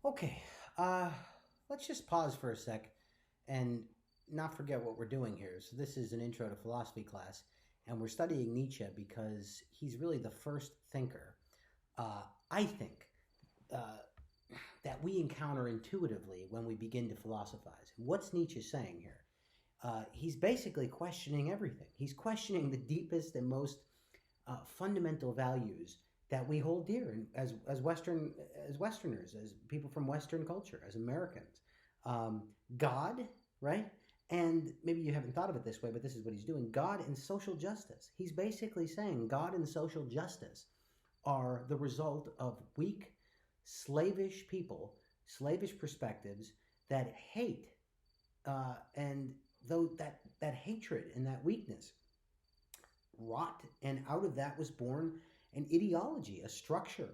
Okay, uh, let's just pause for a sec and not forget what we're doing here. So, this is an intro to philosophy class, and we're studying Nietzsche because he's really the first thinker, I think, uh, that we encounter intuitively when we begin to philosophize. What's Nietzsche saying here? He's basically questioning everything. He's questioning the deepest and most fundamental values that we hold dear as Westerners, as people from Western culture, as Americans. God, right? And maybe you haven't thought of it this way, but this is what he's doing. God and social justice. He's basically saying God and social justice are the result of weak, slavish people, slavish perspectives that hate, and though that hatred and that weakness rot, and out of that was born an ideology, a structure,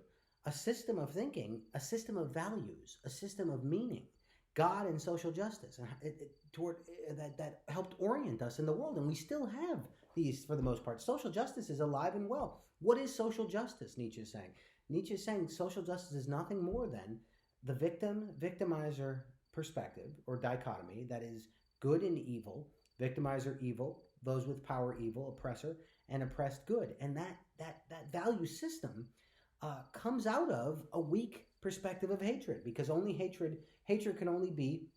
a system of thinking, a system of values, a system of meaning, God and social justice, and that helped orient us in the world. And we still have these for the most part. Social justice is alive and well. What is social justice? Nietzsche is saying. Nietzsche is saying social justice is nothing more than the victimizer perspective or dichotomy, that is good and evil, victimizer evil, those with power evil, oppressor, and oppressed good. And that value system comes out of a weak perspective of hatred, because only hatred can only be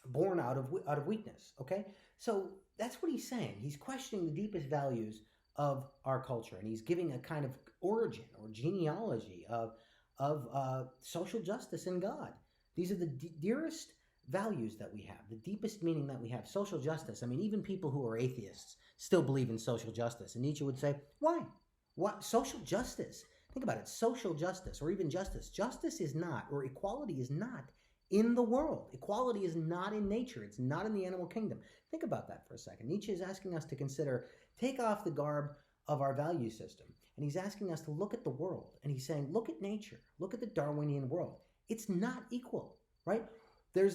born out of weakness. Okay, so that's what he's saying. He's questioning the deepest values of our culture, and he's giving a kind of origin or genealogy of social justice and God. These are the dearest values that we have, the deepest meaning that we have. Social justice. I mean, even people who are atheists still believe in social justice. And Nietzsche would say, why? What? Social justice. Think about it. Social justice, or even justice. Justice is not, or equality is not in the world. Equality is not in nature. It's not in the animal kingdom. Think about that for a second. Nietzsche is asking us to consider, take off the garb of our value system. And he's asking us to look at the world. And he's saying, look at nature. Look at the Darwinian world. It's not equal, right? There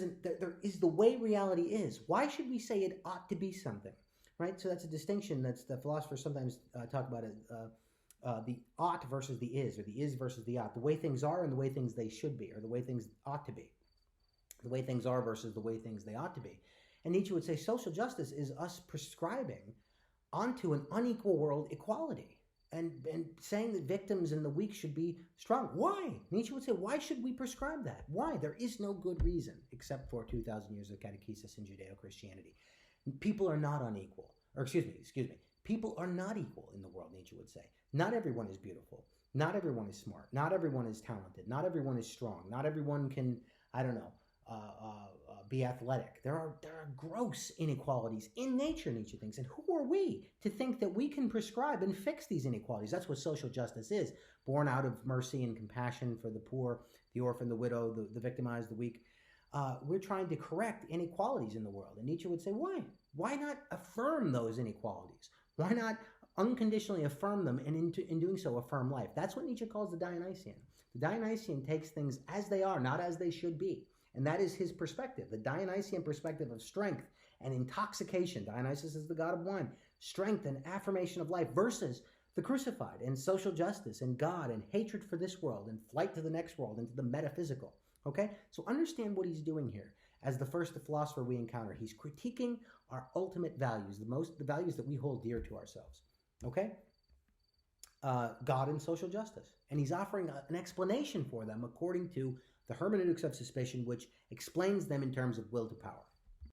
is the way reality is. Why should we say it ought to be something, right? So that's a distinction that's the philosophers sometimes talk about it, the ought versus the is, or the is versus the ought. The way things are and the way things they should be, or the way things ought to be. The way things are versus the way things they ought to be. And Nietzsche would say social justice is us prescribing onto an unequal world equality. And saying that victims and the weak should be strong. Why? Nietzsche would say, why should we prescribe that? Why? There is no good reason, except for 2,000 years of catechesis in Judeo-Christianity. People are not unequal. Or excuse me. People are not equal in the world, Nietzsche would say. Not everyone is beautiful. Not everyone is smart. Not everyone is talented. Not everyone is strong. Not everyone can, I don't know, be athletic. There are gross inequalities in nature, Nietzsche thinks. And who are we to think that we can prescribe and fix these inequalities? That's what social justice is, born out of mercy and compassion for the poor, the orphan, the widow, the victimized, the weak. We're trying to correct inequalities in the world. And Nietzsche would say, why? Why not affirm those inequalities? Why not unconditionally affirm them, and in doing so affirm life? That's what Nietzsche calls the Dionysian. The Dionysian takes things as they are, not as they should be. And that is his perspective, the Dionysian perspective of strength and intoxication. Dionysus is the god of wine. Strength and affirmation of life versus the crucified, and social justice and God and hatred for this world and flight to the next world, into the metaphysical. Okay? So understand what he's doing here. As the first philosopher we encounter, he's critiquing our ultimate values, the values that we hold dear to ourselves. Okay? God and social justice. And he's offering an explanation for them according to the hermeneutics of suspicion, which explains them in terms of will to power.